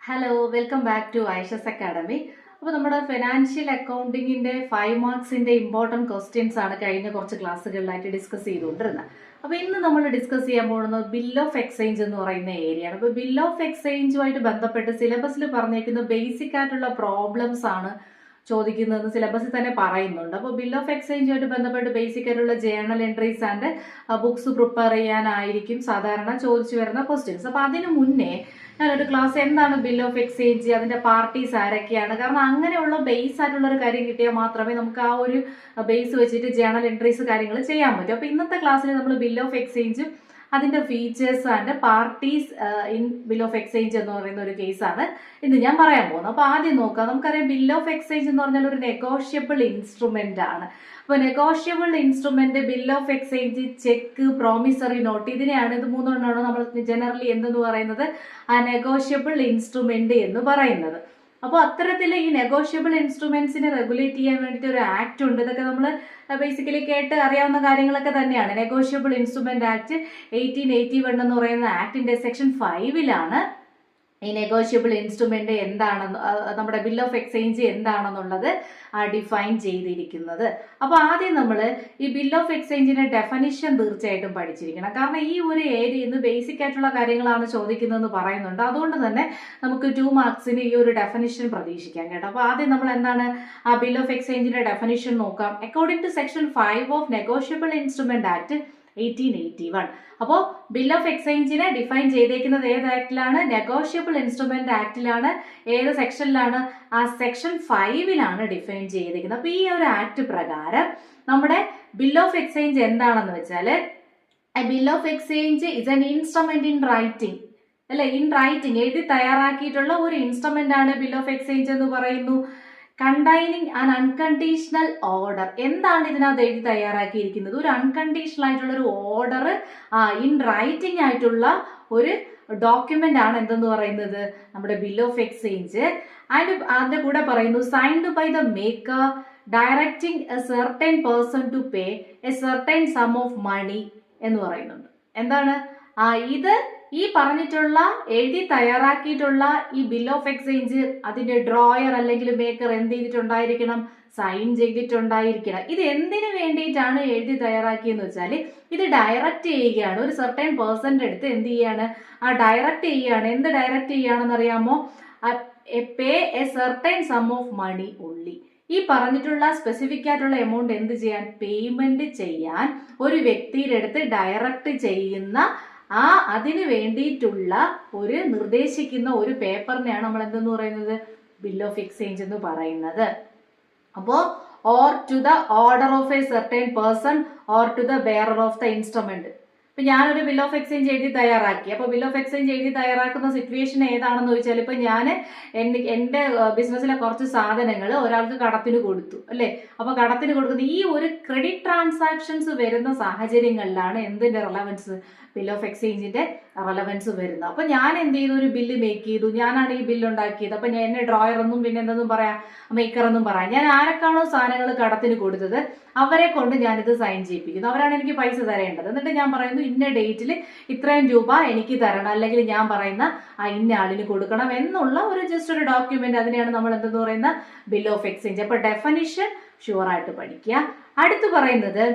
Hello welcome back to Aisha's academy. അപ്പോൾ നമ്മുടെ financial അക്കൗണ്ടിങ്ങിൻ്റെ 5 മാർക്സിൻ്റെ ഇമ്പോർട്ടൻറ്റ് ക്വസ്റ്റ്യൻസ് ആണ് കഴിഞ്ഞ കുറച്ച് ക്ലാസ്സുകളിലായിട്ട് ഡിസ്കസ് ചെയ്തുകൊണ്ടിരുന്നത്. അപ്പോൾ ഇന്ന് നമ്മൾ ഡിസ്കസ് ചെയ്യാൻ പോകുന്നത് ബിൽ ഓഫ് എക്സ്ചേഞ്ച് എന്ന് പറയുന്ന ഏരിയയാണ്. അപ്പോൾ ബിൽ ഓഫ് എക്സ്ചേഞ്ചുമായിട്ട് ബന്ധപ്പെട്ട് സിലബസിൽ പറഞ്ഞേക്കുന്ന ബേസിക് ആയിട്ടുള്ള പ്രോബ്ലംസ് ആണ് ചോദിക്കുന്നതെന്ന് സിലബസിൽ തന്നെ പറയുന്നുണ്ട്. അപ്പോൾ ബിൽ ഓഫ് എക്സ്ചേഞ്ചുമായിട്ട് ബന്ധപ്പെട്ട് ബേസിക് ആയിട്ടുള്ള journal entries and books prepare ചെയ്യാനായിരിക്കും സാധാരണ ചോദിച്ചു വരുന്ന ക്വസ്റ്റ്യൻസ്. അപ്പോൾ അതിന് മുന്നേ ഞാനൊരു ക്ലാസ് എന്താണ് ബിൽ ഓഫ് എക്സ്ചേഞ്ച്, അതിൻ്റെ പാർട്ടീസ് ആരൊക്കെയാണ്, കാരണം അങ്ങനെയുള്ള ബേസ് ആയിട്ടുള്ള ഒരു കാര്യം കിട്ടിയാൽ മാത്രമേ നമുക്ക് ആ ഒരു ബേസ് വെച്ചിട്ട് ജേണൽ എൻട്രീസ് കാര്യങ്ങൾ ചെയ്യാൻ പറ്റും. അപ്പോൾ ഇന്നത്തെ ക്ലാസ്സിൽ നമ്മൾ ബിൽ ഓഫ് എക്സ്ചേഞ്ചും അതിൻ്റെ features and parties in bill of exchange എന്ന് പറയുന്ന ഒരു കേസാണ് ഇന്ന് ഞാൻ പറയാൻ പോകുന്നത്. അപ്പോൾ ആദ്യം നോക്കാം. നമുക്കറിയാം ബിൽ ഓഫ് എക്സ്ചേഞ്ച് എന്ന് പറഞ്ഞാൽ ഒരു നെഗോഷ്യബിൾ ഇൻസ്ട്രുമെന്റ് ആണ്. അപ്പോൾ negotiable instrument, bill of exchange, check, promissory note, ഇതിനെയാണ് ഇത് മൂന്നെണ്ണമാണ് നമ്മൾ ജനറലി എന്തെന്ന് പറയുന്നത് ആ നെഗോഷ്യബിൾ ഇൻസ്ട്രുമെന്റ് എന്ന് പറയുന്നത്. അപ്പോൾ അത്തരത്തിൽ ഈ നെഗോഷ്യബിൾ ഇൻസ്ട്രുമെന്റ്സിനെ റെഗുലേറ്റ് ചെയ്യാൻ വേണ്ടിയിട്ട് ഒരു ആക്ട് ഉണ്ട്. ഇതൊക്കെ നമ്മൾ ബേസിക്കലി കേട്ട് അറിയാവുന്ന കാര്യങ്ങളൊക്കെ തന്നെയാണ്. നെഗോഷ്യബിൾ ഇൻസ്ട്രുമെന്റ് ആക്ട് 1881 എന്ന് പറയുന്ന ആക്ടിന്റെ സെക്ഷൻ 5 ഈ നെഗോഷ്യബിൾ ഇൻസ്ട്രുമെന്റ് എന്താണെന്ന്, നമ്മുടെ ബിൽ ഓഫ് എക്സ്ചേഞ്ച് എന്താണെന്നുള്ളത് ഡിഫൈൻ ചെയ്തിരിക്കുന്നത്. അപ്പോൾ ആദ്യം നമ്മൾ ഈ ബിൽ ഓഫ് എക്സ്ചേഞ്ചിന്റെ ഡെഫിനിഷൻ തീർച്ചയായിട്ടും പഠിച്ചിരിക്കണം. കാരണം ഈ ഒരു ഏരിയയിൽ നിന്ന് ബേസിക് ആയിട്ടുള്ള കാര്യങ്ങളാണ് ചോദിക്കുന്നതെന്ന് പറയുന്നുണ്ട്. അതുകൊണ്ട് തന്നെ നമുക്ക് 2 മാർക്സിന് ഈ ഒരു ഡെഫിനിഷൻ പ്രതീക്ഷിക്കാം കേട്ടോ. അപ്പോൾ ആദ്യം നമ്മൾ എന്താണ് ആ ബിൽ ഓഫ് എക്സ്ചേഞ്ചിന്റെ ഡെഫിനിഷൻ നോക്കാം. According to section 5 of negotiable instrument act 1881. അപ്പോൾ ബിൽ ഓഫ് എക്സ്ചേഞ്ചിനെ ഡിഫൈൻ ചെയ്തേക്കുന്നത് ഏത് ആക്ടിലാണ്? Negotiable instrument ആക്ടിലാണ്. ഏത് സെക്ഷനിലാണ്? ആ സെക്ഷൻ 5 ഡിഫൈൻ ചെയ്തേക്കുന്നത്. അപ്പോൾ ഈ ഒരു ആക്ട് പ്രകാരം നമ്മുടെ ബിൽ ഓഫ് എക്സ്ചേഞ്ച് എന്താണെന്ന് വെച്ചാൽ, bill of exchange is an instrument in writing, അല്ലെ? ഇൻ റൈറ്റിംഗ് എഴുതി തയ്യാറാക്കിയിട്ടുള്ള ഒരു ഇൻസ്ട്രുമെന്റ് ആണ് ബിൽ ഓഫ് എക്സ്ചേഞ്ച് എന്ന് പറയുന്നു. Containing an unconditional order. എന്താണ് ഇതിനകത്ത് എഴുതി തയ്യാറാക്കിയിരിക്കുന്നത്? ഒരു അൺകണ്ടീഷണൽ ആയിട്ടുള്ള ഒരു ഓർഡർ ഇൻ റൈറ്റിംഗ് ആയിട്ടുള്ള ഒരു ഡോക്യുമെന്റ് ആണ് എന്തെന്ന് പറയുന്നത് നമ്മുടെ ബിൽ ഓഫ് എക്സ്ചേഞ്ച്. അതിന്റെ കൂടെ പറയുന്നു signed by the maker directing a certain person to pay a certain sum of money എന്ന് പറയുന്നുണ്ട്. എന്താണ് ഇത്? ഈ പറഞ്ഞിട്ടുള്ള എഴുതി തയ്യാറാക്കിയിട്ടുള്ള ഈ ബിൽ ഓഫ് എക്സ്ചേഞ്ച് അതിന്റെ ഡ്രോയർ അല്ലെങ്കിൽ മേക്കർ എന്ത് ചെയ്തിട്ടുണ്ടായിരിക്കണം? സൈൻ ചെയ്തിട്ടുണ്ടായിരിക്കണം. ഇത് എന്തിനു വേണ്ടിയിട്ടാണ് എഴുതി തയ്യാറാക്കിയെന്ന് വെച്ചാൽ ഇത് ഡയറക്റ്റ് ചെയ്യുകയാണ്. ഒരു സെർട്ടൻ പേഴ്സന്റെ അടുത്ത് എന്ത് ചെയ്യാണ്? ഡയറക്റ്റ് ചെയ്യുകയാണ്. എന്ത് ഡയറക്റ്റ് ചെയ്യുകയാണെന്ന് അറിയാമോ? Pay a certain sum of money only. ഈ പറഞ്ഞിട്ടുള്ള സ്പെസിഫിക് ആയിട്ടുള്ള എമൗണ്ട് എന്ത് ചെയ്യാൻ? പേയ്മെന്റ് ചെയ്യാൻ ഒരു വ്യക്തിയുടെ അടുത്ത് ഡയറക്റ്റ് ചെയ്യുന്ന അതിന് വേണ്ടിയിട്ടുള്ള ഒരു നിർദ്ദേശിക്കുന്ന ഒരു പേപ്പറിനെയാണ് നമ്മൾ എന്തെന്ന് പറയുന്നത്? ബിൽ ഓഫ് എക്സ്ചേഞ്ച് എന്ന് പറയുന്നത്. അപ്പോൾ or to the order of a certain person or to the bearer of the instrument. ഇപ്പൊ ഞാനൊരു ബിൽ ഓഫ് എക്സ്ചേഞ്ച് എഴുതി തയ്യാറാക്കി. അപ്പോൾ ബിൽ ഓഫ് എക്സ്ചേഞ്ച് എഴുതി തയ്യാറാക്കുന്ന സിറ്റുവേഷൻ ഏതാണെന്ന് ചോദിച്ചാൽ, ഇപ്പൊ ഞാൻ എൻ്റെ ബിസിനസ്സിലെ കുറച്ച് സാധനങ്ങൾ ഒരാൾക്ക് കടത്തിന് കൊടുത്തു, അല്ലേ? അപ്പൊ കടത്തിന് കൊടുക്കുന്ന ഈ ഒരു ക്രെഡിറ്റ് ട്രാൻസാക്ഷൻസ് വരുന്ന സാഹചര്യങ്ങളിലാണ് എന്തിന്റെ റെലവൻസ്? ബിൽ ഓഫ് എക്സ്ചേഞ്ചിന്റെ റെലവൻസ് വരുന്നത്. അപ്പൊ ഞാൻ എന്ത് ചെയ്തു? ഒരു ബില്ല് മേക്ക് ചെയ്തു. ഞാനാണ് ഈ ബില്ല് ഉണ്ടാക്കിയത്. അപ്പൊ ഞാൻ എന്നെ ഡ്രോയർ എന്നും പിന്നെ എന്തെന്നും പറയാം, മേക്കർ എന്നും പറയാം. ഞാൻ ആരൊക്കെയാണോ സാധനങ്ങൾ കടത്തിന് കൊടുത്തത് അവരെ കൊണ്ട് ഞാനിത് സൈൻ ചെയ്യിപ്പിക്കുന്നു. അവരാണ് എനിക്ക് പൈസ തരേണ്ടത്. എന്നിട്ട് ഞാൻ പറയുന്നു ഇന്ന ഡേറ്റിൽ ഇത്രയും രൂപ എനിക്ക് തരണം, അല്ലെങ്കിൽ ഞാൻ പറയുന്ന ഇന്ന ആളിന് കൊടുക്കണം എന്നുള്ള ഒരു ജസ്റ്റ് ഒരു ഡോക്യുമെന്റ്. അതിനെയാണ് നമ്മൾ എന്തെന്ന് പറയുന്ന ബിൽ ഓഫ് എക്സ്ചേഞ്ച്. അപ്പൊ ഡെഫിനിഷൻ ഷുവറായിട്ട് പഠിക്കുക. അടുത്ത് പറയുന്നത്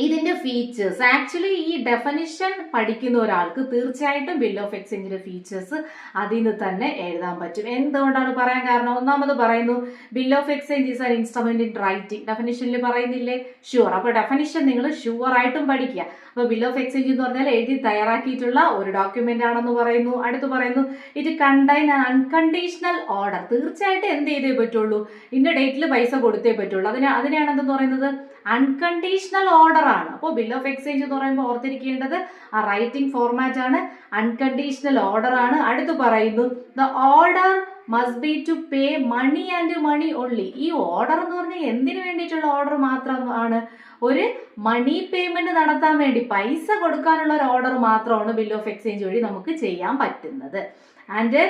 ഇതിന്റെ ഫീച്ചേഴ്സ്. ആക്ച്വലി ഈ ഡെഫിനിഷൻ പഠിക്കുന്ന ഒരാൾക്ക് തീർച്ചയായിട്ടും ബിൽ ഓഫ് എക്സ്ചേഞ്ചിന്റെ ഫീച്ചേഴ്സ് അതിൽ നിന്ന് തന്നെ എഴുതാൻ പറ്റും. എന്തുകൊണ്ടാണ് പറയാൻ കാരണം? ഒന്നാമത് പറയുന്നു bill of exchange is an instrument in writing. ഡെഫിനിഷനിൽ പറയുന്നില്ലേ? ഷുവർ. അപ്പൊ ഡെഫിനിഷൻ നിങ്ങൾ ഷുവർ ആയിട്ടും പഠിക്കുക. അപ്പൊ ബിൽ ഓഫ് എക്സ്ചേഞ്ച് എന്ന് പറഞ്ഞാൽ എഴുതി തയ്യാറാക്കിയിട്ടുള്ള ഒരു ഡോക്യുമെന്റ് ആണെന്ന് പറയുന്നു. അടുത്ത് പറയുന്നു it contain an unconditional order. തീർച്ചയായിട്ടും എന്ത് ചെയ്തേ പറ്റുള്ളൂ? ഇന്ന ഡേറ്റിൽ പൈസ കൊടുത്തേ പറ്റുള്ളൂ. അതിനെയാണ് എന്തെന്ന് പറയുന്നത്? അൺകണ്ടീഷണൽ ഓർഡർ ആണ്. അപ്പോൾ ബിൽ ഓഫ് എക്സ്ചേഞ്ച് എന്ന് പറയുമ്പോൾ ഓർത്തിരിക്കേണ്ടത് ആ റൈറ്റിംഗ് ഫോർമാറ്റ് ആണ്, അൺകണ്ടീഷണൽ ഓർഡർ ആണ്. അടുത്ത് പറയുന്നു the order must be to pay money and money only. ഈ ഓർഡർ എന്ന് പറഞ്ഞാൽ എന്തിനു വേണ്ടിയിട്ടുള്ള ഓർഡർ മാത്രമാണ്? ഒരു മണി പേയ്മെന്റ് നടത്താൻ വേണ്ടി പൈസ കൊടുക്കാനുള്ള ഒരു ഓർഡർ മാത്രമാണ് ബിൽ ഓഫ് എക്സ്ചേഞ്ച് വഴി നമുക്ക് ചെയ്യാൻ പറ്റുന്നത്. And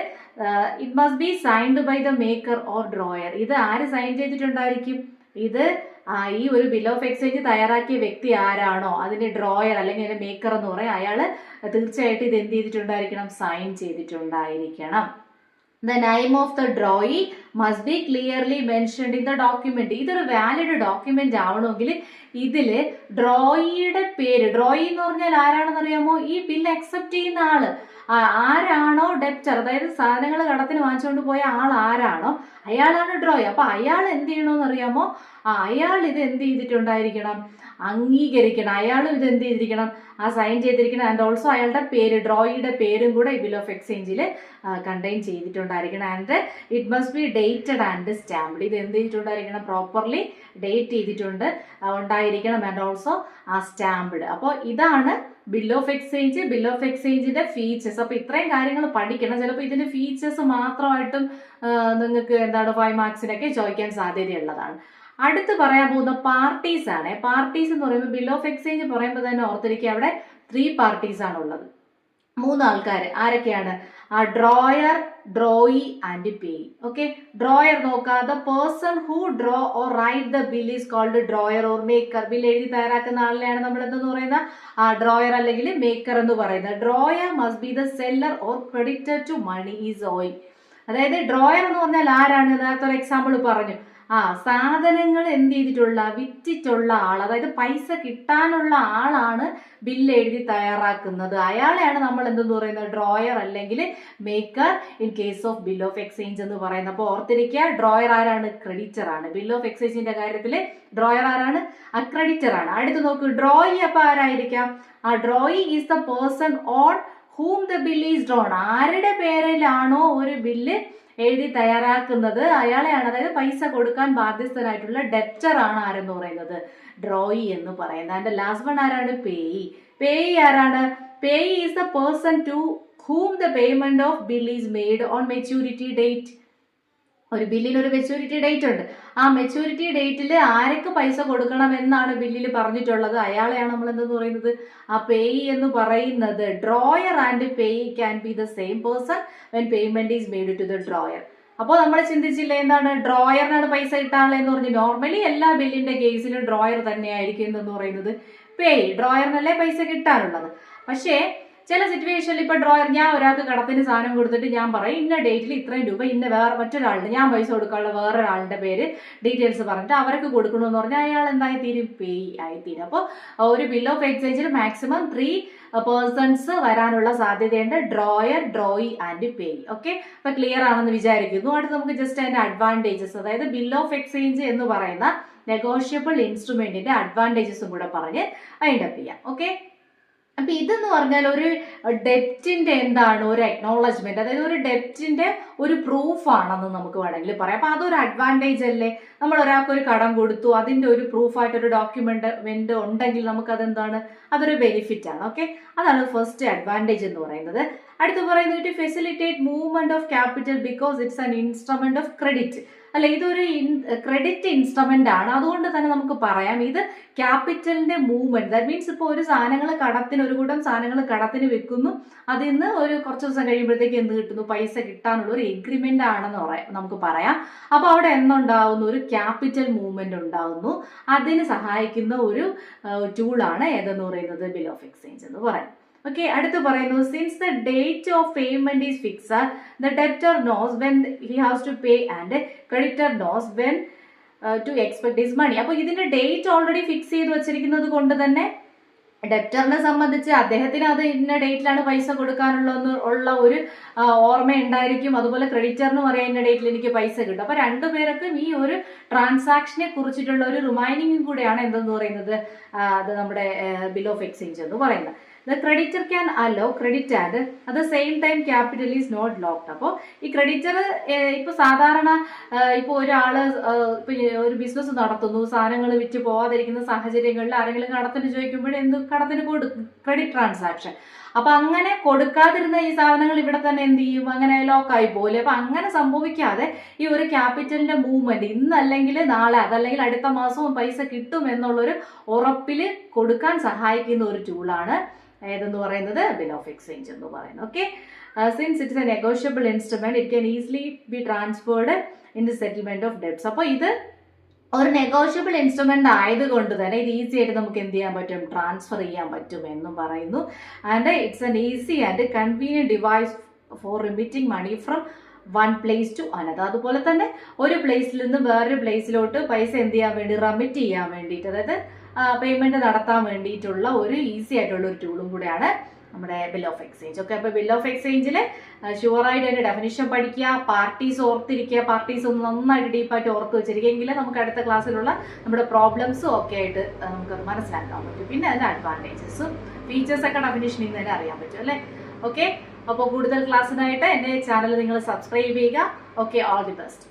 it must be signed by the maker or drawer. ഇത് ആര് സൈൻ ചെയ്തിട്ടുണ്ടായിരിക്കും? ഇത് ഈ ഒരു ബിൽ ഓഫ് എക്സ്ചേഞ്ച് തയ്യാറാക്കിയ വ്യക്തി ആരാണോ അതിന്റെ ഡ്രോയർ അല്ലെങ്കിൽ അതിന്റെ മേക്കർ എന്ന് പറയും, അയാൾ തീർച്ചയായിട്ടും ഇത് എന്ത് ചെയ്തിട്ടുണ്ടായിരിക്കണം? Sign ചെയ്തിട്ടുണ്ടായിരിക്കണം. The name of the drawee must be clearly mentioned in the document. ഇതൊരു വാലിഡ് ഡോക്യുമെന്റ് ആവണമെങ്കിൽ ഇതില് ഡ്രോയിയുടെ പേര്, ഡ്രോയി എന്ന് പറഞ്ഞാൽ ആരാണെന്ന് അറിയാമോ? ഈ ബിൽ അക്സെപ്റ്റ് ചെയ്യുന്ന ആള് ആരാണോ ഡെപ്റ്റർ, അതായത് സാധനങ്ങൾ കടത്തിന് വാങ്ങിച്ചുകൊണ്ട് പോയ ആൾ ആരാണോ അയാളാണ് ഡ്രോയി. അപ്പൊ അയാൾ എന്ത് ചെയ്യണമെന്ന് അറിയാമോ? അയാൾ ഇത് എന്ത് ചെയ്തിട്ടുണ്ടായിരിക്കണം? അംഗീകരിക്കണം. അയാളും ഇത് എന്ത് ചെയ്തിരിക്കണം? സൈൻ ചെയ്തിരിക്കണം. ആൻഡ് ഓൾസോ അയാളുടെ പേര്, ഡ്രോയിയുടെ പേരും കൂടെ ഈ ബിൽ ഓഫ് എക്സ്ചേഞ്ചിൽ കണ്ടെയ്ൻ ചെയ്തിട്ടുണ്ടായിരിക്കണം. And it must be dated and stamped. ഇത് എന്ത് ചെയ്തിട്ടുണ്ടായിരിക്കണം? പ്രോപ്പർലി ഡേറ്റ് ചെയ്തിട്ടുണ്ട് ഉണ്ടായിരിക്കണം. And also stamped. അപ്പോൾ ഇതാണ് bill of exchange. Bill of എക്സ്ചേഞ്ചിന്റെ ഫീച്ചേഴ്സ്. അപ്പൊ ഇത്രയും കാര്യങ്ങൾ പഠിക്കണം. ചിലപ്പോൾ ഇതിന്റെ ഫീച്ചേഴ്സ് മാത്രമായിട്ടും നിങ്ങൾക്ക് 5 മാർക്സിനൊക്കെ ചോദിക്കാൻ സാധ്യതയുള്ളതാണ്. അടുത്ത് പറയാൻ പോകുന്ന പാർട്ടീസ് ആണ്. പാർട്ടീസ് എന്ന് പറയുമ്പോൾ ബിൽ ഓഫ് എക്സ്ചേഞ്ച് പറയുമ്പോൾ തന്നെ ഓർത്തിരിക്കുക, അവിടെ 3 പാർട്ടീസ് ആണ് ഉള്ളത്. 3 ആൾക്കാർ. ആരൊക്കെയാണ്? Drawer, drawee and payee. Okay, drawer നോക്കുക. The person who draw or write the bill is called drawer or maker. Bill എഴുതി തയ്യാറാക്കുന്ന ആളിനെയാണ് നമ്മൾ എന്തെന്ന് പറയുന്നത്? ഡ്രോയർ അല്ലെങ്കിൽ മേക്കർ എന്ന് പറയുന്നത്. Drawer must be the seller or creditor to money is owing. അതായത് ഡ്രോയർ എന്ന് പറഞ്ഞാൽ ആരാണ്? നേരത്തെ ഒരു എക്സാമ്പിൾ പറഞ്ഞു. സാധനങ്ങൾ എന്ത് ചെയ്തിട്ടുള്ള, വിറ്റിട്ടുള്ള ആൾ, അതായത് പൈസ കിട്ടാനുള്ള ആളാണ് ബില്ല് എഴുതി തയ്യാറാക്കുന്നത്. അയാളെയാണ് നമ്മൾ എന്തെന്ന് പറയുന്നത്? ഡ്രോയർ അല്ലെങ്കിൽ maker in case of bill of exchange എന്ന് പറയുന്നത്. അപ്പോൾ ഓർത്തിരിക്കുക, ഡ്രോയർ ആരാണ്? ക്രെഡിറ്റർ ആണ്. ബിൽ ഓഫ് എക്സ്ചേഞ്ചിന്റെ കാര്യത്തിൽ ഡ്രോയർ ആരാണ്? ക്രെഡിറ്റർ ആണ്. അടുത്ത് നോക്കൂ, ഡ്രോയി അപ്പൊ ആരായിരിക്കാം? Drawee is the person on whom the bill is drawn. ആരുടെ പേരിലാണോ ഒരു ബില്ല് എഴുതി തയ്യാറാക്കുന്നത് അയാളെയാണ്, അതായത് പൈസ കൊടുക്കാൻ ബാധ്യസ്ഥനായിട്ടുള്ള ഡെപ്റ്റർ ആണ് ആരെന്ന് പറയുന്നത്? ഡ്രോയി എന്ന് പറയുന്നത്. അതിന്റെ ലാസ്റ്റ് വൺ ആരാണ്? പേയി. പേയി ആരാണ്? Payee is the person to whom the payment of bill is made on maturity date. ഒരു ബില്ലിന് ഒരു മെച്യൂരിറ്റി ഡേറ്റ് ഉണ്ട്. ആ മെച്യൂരിറ്റി ഡേറ്റിൽ ആരൊക്കെ പൈസ കൊടുക്കണം എന്നാണ് ബില്ലിൽ പറഞ്ഞിട്ടുള്ളത്, അയാളെയാണ് നമ്മൾ എന്തെന്ന് പറയുന്നത്? പേയി എന്ന് പറയുന്നത്. Drawer and payee can be the same person when payment is made to the drawer. അപ്പോൾ നമ്മൾ ചിന്തിച്ചില്ലേ, എന്താണ്? ഡ്രോയറിനാണ് പൈസ കിട്ടാനുള്ളതെന്ന് പറഞ്ഞു. നോർമലി എല്ലാ ബില്ലിന്റെ കേസിലും ഡ്രോയർ തന്നെയായിരിക്കും എന്തെന്ന് പറയുന്നത്? പേയി. ഡ്രോയറിനല്ലേ പൈസ കിട്ടാനുള്ളത്. പക്ഷേ ചില സിറ്റുവേഷനിൽ ഇപ്പൊ ഡ്രോയർ, ഞാൻ ഒരാൾക്ക് കടത്തിന് സാധനം കൊടുത്തിട്ട് ഞാൻ പറയും ഇന്ന ഡേറ്റിൽ ഇത്രയും രൂപ ഇന്ന വേറെ മറ്റൊരാളുടെ, ഞാൻ പൈസ കൊടുക്കാനുള്ള വേറൊരാളുടെ പേര് ഡീറ്റെയിൽസ് പറഞ്ഞിട്ട് അവർക്ക് കൊടുക്കണമെന്ന് പറഞ്ഞാൽ അയാൾ എന്തായി തീരും? പേയി ആയിത്തീരും. അപ്പോൾ ഒരു ബിൽ ഓഫ് എക്സ്ചേഞ്ചിൽ മാക്സിമം 3 പേഴ്സൺസ് വരാനുള്ള സാധ്യതയുണ്ട്: drawer, drawee and payee. Okay, അപ്പൊ ക്ലിയർ ആണെന്ന് വിചാരിക്കുന്നു. അടുത്ത് നമുക്ക് ജസ്റ്റ് അതിന്റെ അഡ്വാൻറ്റേജസ്, അതായത് ബിൽ ഓഫ് എക്സ്ചേഞ്ച് എന്ന് പറയുന്ന നെഗോഷ്യബിൾ ഇൻസ്ട്രുമെന്റിന്റെ അഡ്വാൻറ്റേജസും കൂടെ പറഞ്ഞ് വൈൻഡപ്പ് ചെയ്യാം. ഓക്കെ, അപ്പൊ ഇതെന്ന് പറഞ്ഞാൽ ഒരു ഡെപ്റ്റിന്റെ എന്താണ്? ഒരു അക്നോളജ്മെന്റ്, അതായത് ഒരു ഡെപ്റ്റിന്റെ ഒരു പ്രൂഫ് ആണെന്ന് നമുക്ക് വേണമെങ്കിൽ പറയാം. അപ്പൊ അതൊരു അഡ്വാൻറ്റേജ് അല്ലേ? നമ്മൾ ഒരാൾക്ക് ഒരു കടം കൊടുത്തു, അതിന്റെ ഒരു പ്രൂഫായിട്ട് ഒരു ഡോക്യുമെന്റ് ഉണ്ടെങ്കിൽ നമുക്ക് അതെന്താണ്? അതൊരു ബെനിഫിറ്റ് ആണ്. ഓക്കെ, അതാണ് ഫസ്റ്റ് അഡ്വാൻറ്റേജ് എന്ന് പറയുന്നത്. അടുത്ത് പറയുന്നത് to facilitate movement of capital because it's an instrument of credit. അല്ല, ഇതൊരു ക്രെഡിറ്റ് ഇൻസ്ട്രുമെന്റ് ആണ്. അതുകൊണ്ട് തന്നെ നമുക്ക് പറയാം ഇത് ക്യാപിറ്റലിന്റെ മൂവ്മെന്റ്. ദാറ്റ് മീൻസ് ഇപ്പോൾ ഒരു സാധനങ്ങൾ കടത്തിന്, ഒരു കൂട്ടം സാധനങ്ങൾ കടത്തിന് വെക്കുന്നു, അതിൽ നിന്ന് ഒരു കുറച്ച് ദിവസം കഴിയുമ്പോഴത്തേക്ക് എന്ത് കിട്ടുന്നു? പൈസ കിട്ടാനുള്ള ഒരു എഗ്രിമെന്റ് ആണെന്ന് നമുക്ക് പറയാം. അപ്പൊ അവിടെ എന്തുണ്ടാവുന്നു? ഒരു ക്യാപിറ്റൽ മൂവ്മെന്റ് ഉണ്ടാവുന്നു. അതിന് സഹായിക്കുന്ന ഒരു ടൂളാണ് ഏതെന്ന് പറയുന്നത്? ബിൽ ഓഫ് എക്സ്ചേഞ്ച് എന്ന് പറയും. ഓക്കെ, അടുത്ത് പറയുന്നു since the date of payment is fixed the debtor knows when he has to pay and creditor knows when to expect his money. അപ്പോൾ ഇതിന്റെ ഡേറ്റ് ഓൾറെഡി ഫിക്സ് ചെയ്ത് വെച്ചിരിക്കുന്നത് കൊണ്ട് തന്നെ ഡെപ്റ്ററിനെ സംബന്ധിച്ച് അദ്ദേഹത്തിന് അത് ഇന്ന ഡേറ്റിലാണ് പൈസ കൊടുക്കാനുള്ളതെന്ന് ഉള്ള ഒരു ഓർമ്മ ഉണ്ടായിരിക്കും. അതുപോലെ ക്രെഡിറ്ററിന് പറയാം ഇന്ന ഡേറ്റിൽ എനിക്ക് പൈസ കിട്ടും. അപ്പൊ രണ്ടുപേർക്കും ഈ ഒരു ട്രാൻസാക്ഷനെ കുറിച്ചിട്ടുള്ള ഒരു റിമൈൻഡിങ്ങും കൂടെയാണ് എന്തെന്ന് പറയുന്നത്? അത് നമ്മുടെ ബിൽ ഓഫ് എക്സ്ചേഞ്ച് എന്ന് പറയുന്നത്. The creditor can allow credit and at the same time capital is not locked. അപ്പോൾ ഈ ക്രെഡിറ്റർ ഇപ്പൊ സാധാരണ ഇപ്പൊ ഒരാള് ഇപ്പൊ ഒരു ബിസിനസ് നടത്തുന്നു, സാധനങ്ങൾ വിറ്റ് പോവാതിരിക്കുന്ന സാഹചര്യങ്ങളിൽ ആരെങ്കിലും കടത്തിന് ചോദിക്കുമ്പോൾ എന്ത് കടത്തിന് കൊടുക്കും? Credit transaction. അപ്പൊ അങ്ങനെ കൊടുക്കാതിരുന്ന ഈ സാധനങ്ങൾ ഇവിടെ തന്നെ എന്ത് ചെയ്യും? അങ്ങനെ ലോക്കായി പോലെ. അപ്പൊ അങ്ങനെ സംഭവിക്കാതെ ഈ ഒരു ക്യാപിറ്റലിന്റെ മൂവ്മെന്റ് ഇന്നല്ലെങ്കിൽ നാളെ, അതല്ലെങ്കിൽ അടുത്ത മാസവും പൈസ കിട്ടും എന്നുള്ളൊരു ഉറപ്പില് കൊടുക്കാൻ സഹായിക്കുന്ന ഒരു ടൂളാണ് ഏതെന്ന് പറയുന്നത്? ബിൽ ഓഫ് എക്സ്ചേഞ്ച് എന്ന് പറയുന്നത്. Okay, since it's a negotiable instrument it can easily be transferred in the settlement of debts. അപ്പോൾ ഇത് ഒരു നെഗോഷ്യബിൾ ഇൻസ്ട്രുമെന്റ് ആയതുകൊണ്ട് തന്നെ ഇത് ഈസി ആയിട്ട് നമുക്ക് എന്ത് ചെയ്യാൻ പറ്റും? ട്രാൻസ്ഫർ ചെയ്യാൻ പറ്റും എന്നും പറയുന്നു. And it's an easy and convenient device for remitting money from one place to another. അതുപോലെ തന്നെ ഒരു പ്ലേസിൽ നിന്ന് വേറൊരു പ്ലേസിലോട്ട് പൈസ എന്ത് ചെയ്യാൻ വേണ്ടി, റെമിറ്റ് ചെയ്യാൻ വേണ്ടിയിട്ട്, അതായത് പേയ്മെന്റ് നടത്താൻ വേണ്ടിയിട്ടുള്ള ഒരു ഈസി ആയിട്ടുള്ള ഒരു ടൂളും കൂടെയാണ് നമ്മുടെ ബിൽ ഓഫ് എക്സ്ചേഞ്ച്. ഓക്കെ, അപ്പോൾ ബിൽ ഓഫ് എക്സ്ചേഞ്ചിൽ ഷുവറായിട്ട് അതിന്റെ ഡെഫിനിഷൻ പഠിക്കുക, പാർട്ടീസ് ഓർത്തിരിക്കുക, പാർട്ടീസ് ഒന്ന് നന്നായിട്ട് ഡീപ്പായിട്ട് ഓർത്ത് വെച്ചിരിക്കുമെങ്കിൽ നമുക്ക് അടുത്ത ക്ലാസ്സിലുള്ള നമ്മുടെ പ്രോബ്ലംസും ഒക്കെ ആയിട്ട് നമുക്കത് മനസ്സിലാക്കാൻ പറ്റും. പിന്നെ അതിന്റെ അഡ്വാൻറ്റേജസും ഫീച്ചേഴ്സ് ഒക്കെ ഡെഫിനിഷനിൽ നിന്ന് തന്നെ അറിയാൻ പറ്റും അല്ലേ. ഓക്കെ, അപ്പോൾ കൂടുതൽ ക്ലാസ്സിനായിട്ട് എൻ്റെ ചാനൽ നിങ്ങൾ സബ്സ്ക്രൈബ് ചെയ്യുക. Okay, all the best.